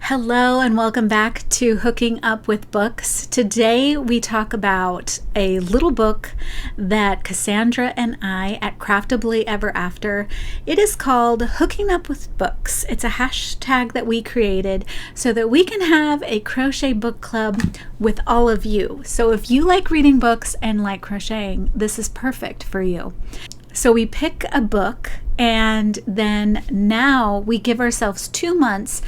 Hello and welcome back to Hooking Up with Books. Today we talk about a little book that Cassandra and I at Craftably Ever After. It is called Hooking Up with Books. It's a hashtag that we created so that we can have a crochet book club with all of you. So if you like reading books and like crocheting, this is perfect for you. So we pick a book and then now we give ourselves 2 months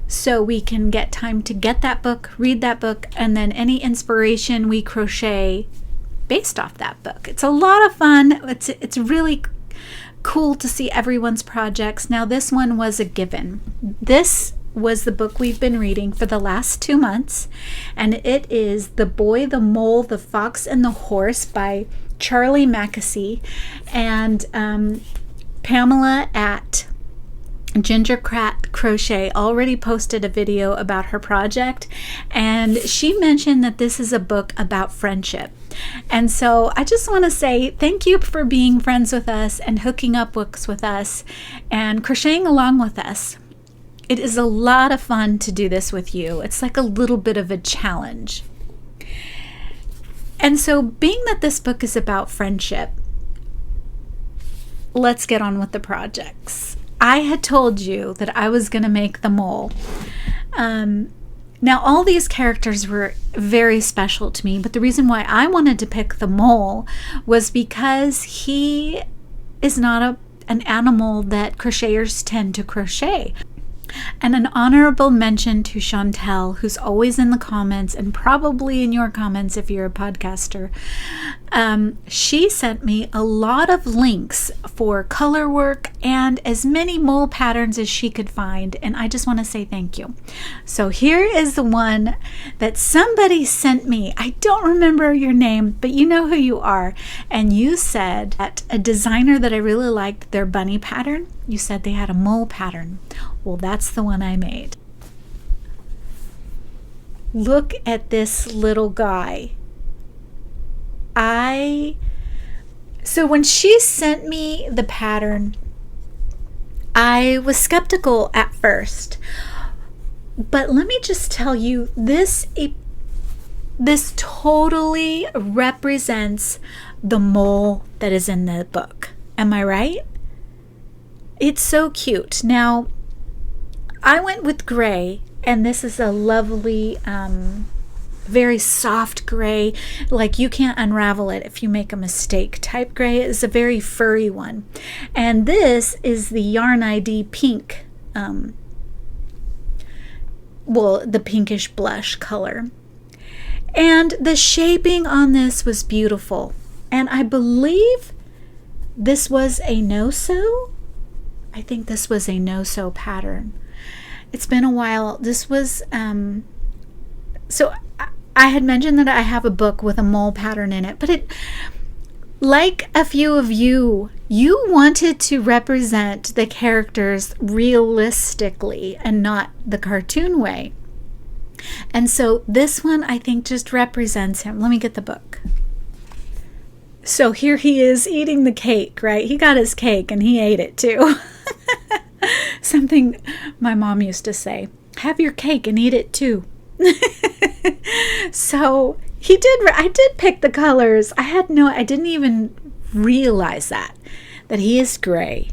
so we can get time to get that book, read that book, and then any inspiration we crochet based off that book. It's a lot of fun. It's really cool to see everyone's projects. Now this one was a given. This was the book we've been reading for the last 2 months, and it is The Boy, the Mole, the Fox, and the Horse by Charlie Mackesy. And Pamela at Gingercrat Crochet already posted a video about her project, and she mentioned that this is a book about friendship. And so I just want to say thank you for being friends with us and hooking up books with us and crocheting along with us. It is a lot of fun to do this with you. It's like a little bit of a challenge. And so being that this book is about friendship, let's get on with the projects. I had told you that I was going to make the mole. Now all these characters were very special to me, but the reason why I wanted to pick the mole was because he is not an animal that crocheters tend to crochet. And an honorable mention to Chantel, who's always in the comments and probably in your comments if you're a podcaster. She sent me a lot of links for color work and as many mole patterns as she could find, and I just want to say thank you. So here is the one that somebody sent me. I don't remember your name, but you know who you are, and you said that a designer that I really liked their bunny pattern, you said they had a mole pattern. Well, that's the one I made. Look at this little guy. So when she sent me the pattern, I was skeptical at first. But let me just tell you, this totally represents the mole that is in the book. Am I right? It's so cute. Now, I went with gray, and this is a lovely, very soft gray, like you can't unravel it if you make a mistake type gray. It's a very furry one. And this is the Yarn ID pink, the pinkish blush color. And the shaping on this was beautiful. And I believe this was a no-sew. I think this was a no-sew pattern. It's been a while. This was, so I had mentioned that I have a book with a mole pattern in it, but like a few of you wanted to represent the characters realistically and not the cartoon way. And so this one, I think, just represents him. Let me get the book. So here he is eating the cake, right? He got his cake and he ate it too. Something my mom used to say, have your cake and eat it too. So I did pick the colors. I didn't even realize that he is gray.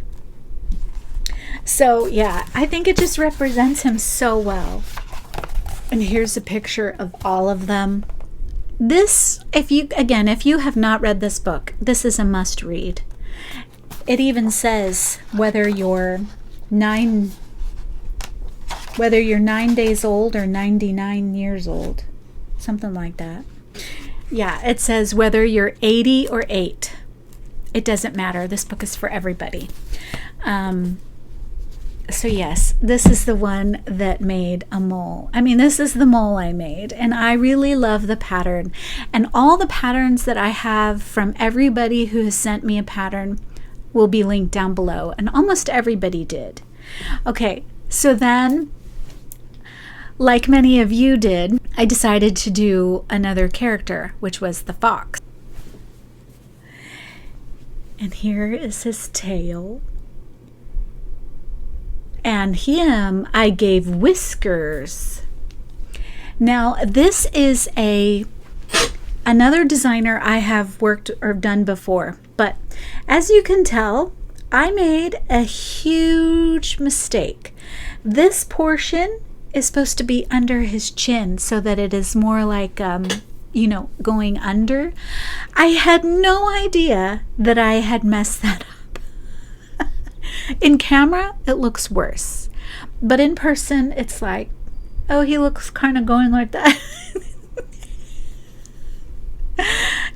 So yeah, I think it just represents him so well. And here's a picture of all of them. This, if you have not read this book, this is a must read. It even says whether you're 9 days old or 99 years old, something like that. Yeah, it says whether you're 80 or 8. It doesn't matter. This book is for everybody. So yes, this is the one that made a mole. I mean, this is the mole I made, and I really love the pattern. And all the patterns that I have from everybody who has sent me a pattern will be linked down below, and almost everybody did. Okay, so then, like many of you did, I decided to do another character, which was the fox. And here is his tail. and him I gave whiskers. Now this is another designer I have worked or done before, but as you can tell, I made a huge mistake. This portion is supposed to be under his chin so that it is more like going under. I had no idea that I had messed that up. In camera, it looks worse, but in person, it's like, oh, he looks kind of going like that.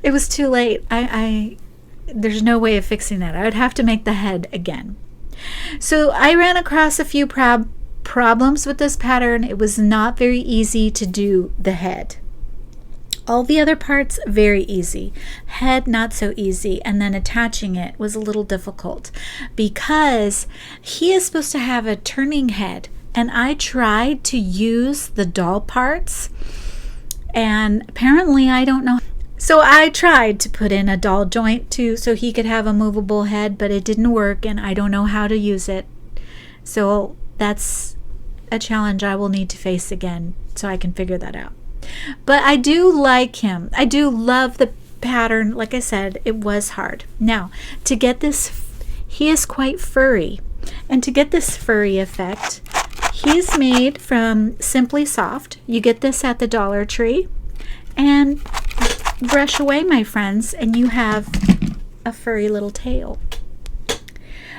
It was too late. There's no way of fixing that. I would have to make the head again. So I ran across a few problems with this pattern. It was not very easy to do the head. All the other parts, very easy. Head, not so easy. And then attaching it was a little difficult because he is supposed to have a turning head. And I tried to use the doll parts, and apparently I don't know. So I tried to put in a doll joint so he could have a movable head, but it didn't work, and I don't know how to use it. So that's a challenge I will need to face again so I can figure that out. But I do like him. I do love the pattern. Like I said, it was hard. Now, to get this, he is quite furry. And to get this furry effect, he's made from Simply Soft. You get this at the Dollar Tree. And brush away, my friends, and you have a furry little tail.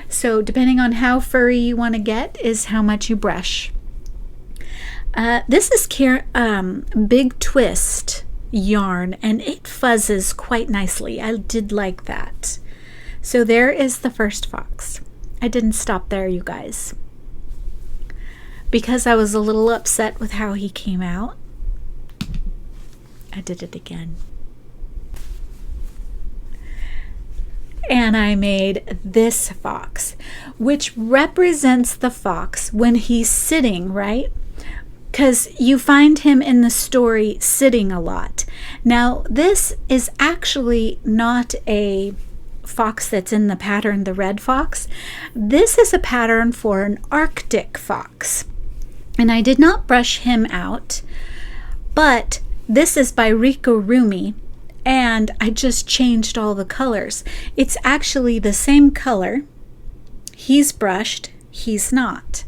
So depending on how furry you want to get is how much you brush. This is Big Twist yarn, and it fuzzes quite nicely. I did like that. So there is the first fox. I didn't stop there, you guys, because I was a little upset with how he came out. I did it again. And I made this fox, which represents the fox when he's sitting, right? Because you find him in the story sitting a lot. Now, this is actually not a fox that's in the pattern, the red fox. This is a pattern for an Arctic fox. And I did not brush him out, but this is by Amigurumi, and I just changed all the colors. It's actually the same color. He's brushed, he's not.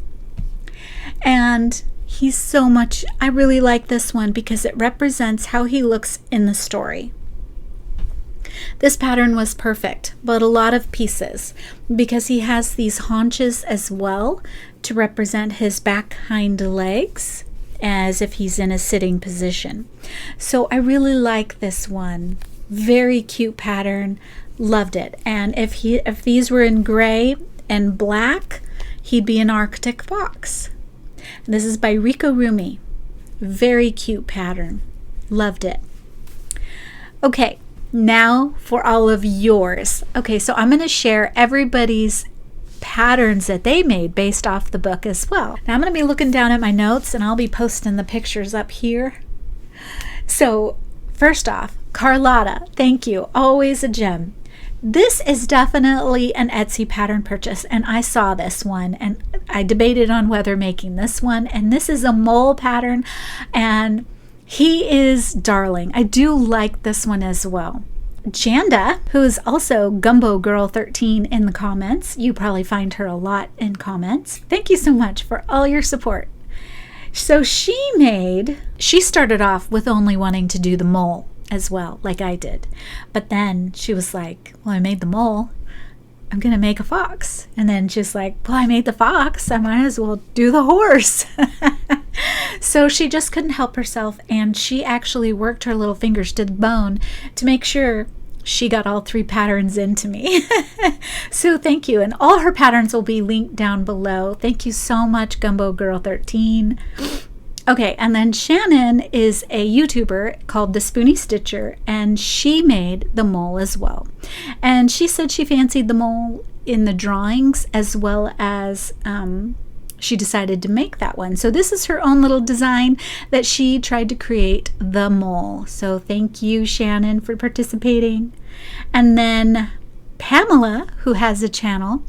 And he's so much, I really like this one because it represents how he looks in the story. This pattern was perfect, but a lot of pieces because he has these haunches as well to represent his back hind legs as if he's in a sitting position. So I really like this one. Very cute pattern. Loved it. And if these were in gray and black, he'd be an Arctic fox. This is by Amigurumi. Very cute pattern. Loved it. Okay, now for all of yours. Okay, so I'm going to share everybody's patterns that they made based off the book as well. Now I'm going to be looking down at my notes and I'll be posting the pictures up here. So first off, Carlotta, thank you. Always a gem. This is definitely an Etsy pattern purchase, and I saw this one and I debated on whether making this one, and this is a mole pattern and he is darling. I do like this one as well. Janda, who is also Gumbo Girl 13 in the comments. You probably find her a lot in comments. Thank you so much for all your support. So she started off with only wanting to do the mole as well, like I did. But then she was like, well, I made the mole. I'm going to make a fox. And then she's like, well, I made the fox. I might as well do the horse. So she just couldn't help herself, and she actually worked her little fingers to the bone to make sure she got all 3 patterns into me. So thank you. And all her patterns will be linked down below. Thank you so much, Gumbo Girl 13. Okay, and then Shannon is a YouTuber called The Spoony Stitcher, and she made the mole as well. And she said she fancied the mole in the drawings as well as she decided to make that one. So this is her own little design that she tried to create, the mole. So thank you, Shannon, for participating. And then Pamela, who has a channel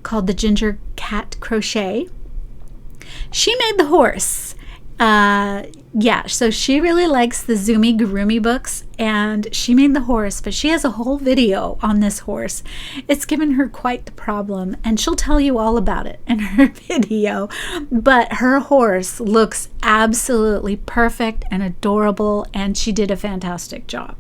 called The Ginger Cat Crochet, She made the horse. Yeah, so she really likes the zoomigurumi books, and she made the horse, but she has a whole video on this horse. It's given her quite the problem, and she'll tell you all about it in her video. But her horse looks absolutely perfect and adorable, and she did a fantastic job.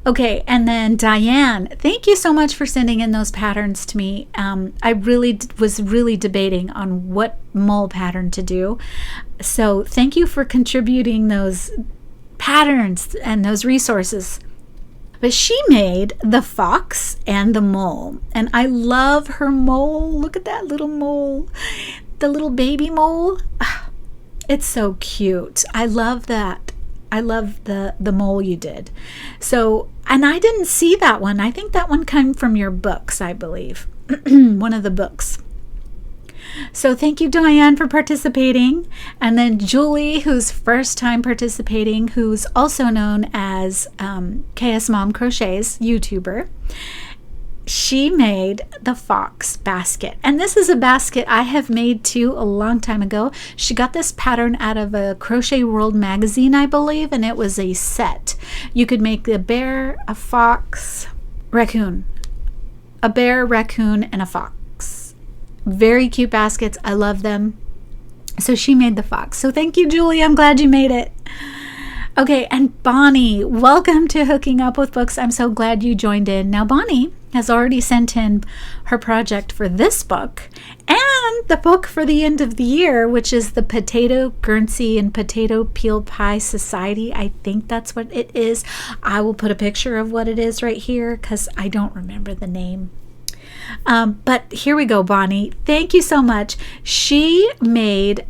Okay, and then Diane, thank you so much for sending in those patterns to me. I was really debating on what mole pattern to do. So thank you for contributing those patterns and those resources. But she made the fox and the mole, and I love her mole. Look at that little mole, the little baby mole. It's so cute. I love that. I love the mole you did. So, and I didn't see that one. I think that one came from your books, I believe. One of the books. So thank you, Diane, for participating. And then Julie, who's first time participating, who's also known as KS Mom Crochets YouTuber. She made the fox basket, and this is a basket I have made too a long time ago. She got this pattern out of a Crochet World magazine, I believe, and it was a set. You could make a bear, a fox, raccoon, a bear, raccoon, and a fox. Very cute baskets. I love them. So she made the fox. So thank you, Julie. I'm glad you made it. Okay, and Bonnie, welcome to Hooking Up with Books. I'm so glad you joined in. Now, Bonnie has already sent in her project for this book and the book for the end of the year, which is the Potato Guernsey and Potato Peel Pie Society. I think that's what it is. I will put a picture of what it is right here because I don't remember the name. But here we go, Bonnie. Thank you so much. She made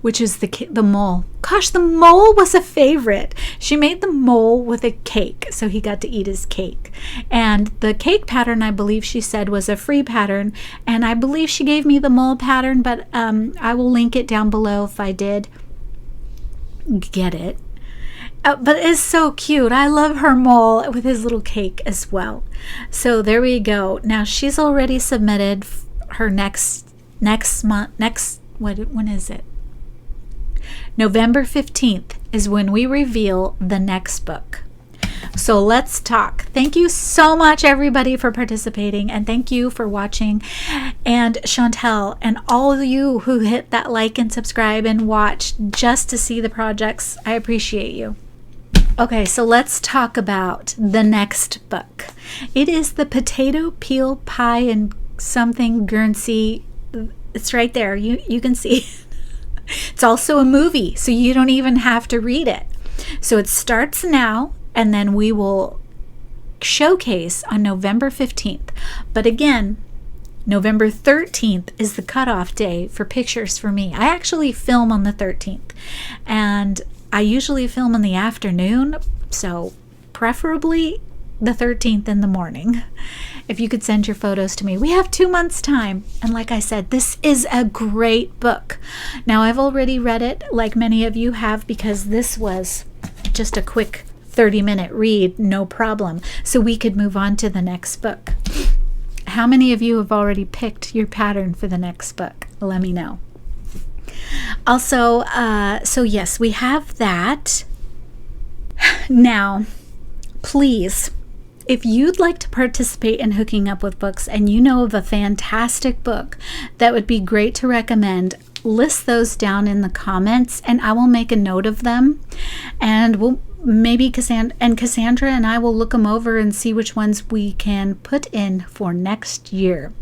which is the mole. Gosh, the mole was a favorite. She made the mole with a cake, so he got to eat his cake. And the cake pattern, I believe she said, was a free pattern. And I believe she gave me the mole pattern, but I will link it down below if I did get it. But it's so cute. I love her mole with his little cake as well. So there we go. Now she's already submitted her next month. When is it? November 15th is when we reveal the next book. So let's talk. Thank you so much, everybody, for participating, and thank you for watching. And Chantel, and all of you who hit that like and subscribe and watch just to see the projects, I appreciate you. Okay, so let's talk about the next book. It is the Potato Peel Pie and something Guernsey. It's right there. You can see. It's also a movie, so you don't even have to read it. So it starts now, and then we will showcase on November 15th. But again, November 13th is the cutoff day for pictures for me. I actually film on the 13th, and I usually film in the afternoon, so preferably the 13th in the morning. If you could send your photos to me. We have 2 months time, and like I said, this is a great book. Now, I've already read it, like many of you have, because this was just a quick 30-minute read, no problem, so we could move on to the next book. How many of you have already picked your pattern for the next book? Let me know. Also, so yes, we have that. Now, please, if you'd like to participate in Hooking Up with Books and you know of a fantastic book that would be great to recommend, list those down in the comments and I will make a note of them, and we'll maybe Cassandra and I will look them over and see which ones we can put in for next year.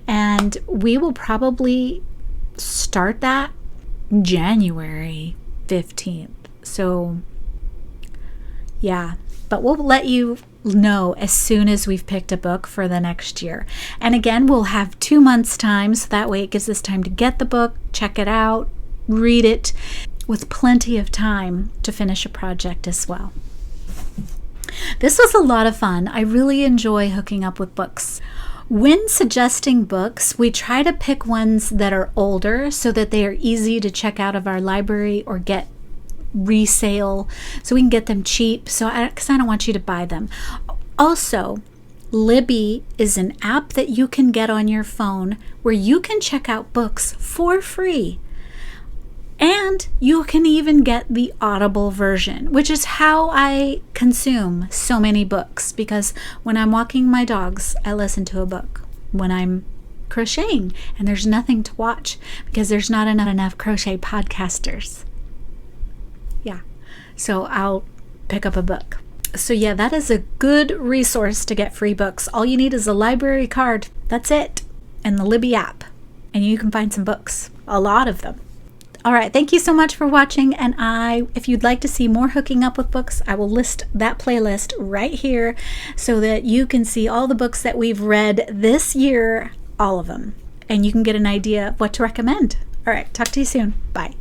And we will probably start that January 15th. So yeah, but we'll let you know as soon as we've picked a book for the next year. And again, we'll have 2 months time, so that way it gives us time to get the book, check it out, read it, with plenty of time to finish a project as well. This was a lot of fun. I really enjoy Hooking Up with Books. When suggesting books, we try to pick ones that are older so that they are easy to check out of our library or get resale, so we can get them cheap, because I don't want you to buy them. Also, Libby is an app that you can get on your phone where you can check out books for free. And you can even get the Audible version, which is how I consume so many books, because when I'm walking my dogs, I listen to a book. When I'm crocheting and there's nothing to watch because there's not enough crochet podcasters. Yeah, so I'll pick up a book. So yeah, that is a good resource to get free books. All you need is a library card. That's it. And the Libby app. And you can find some books. A lot of them. All right, thank you so much for watching. And if you'd like to see more Hooking Up with Books, I will list that playlist right here so that you can see all the books that we've read this year, all of them. And you can get an idea of what to recommend. All right, talk to you soon. Bye.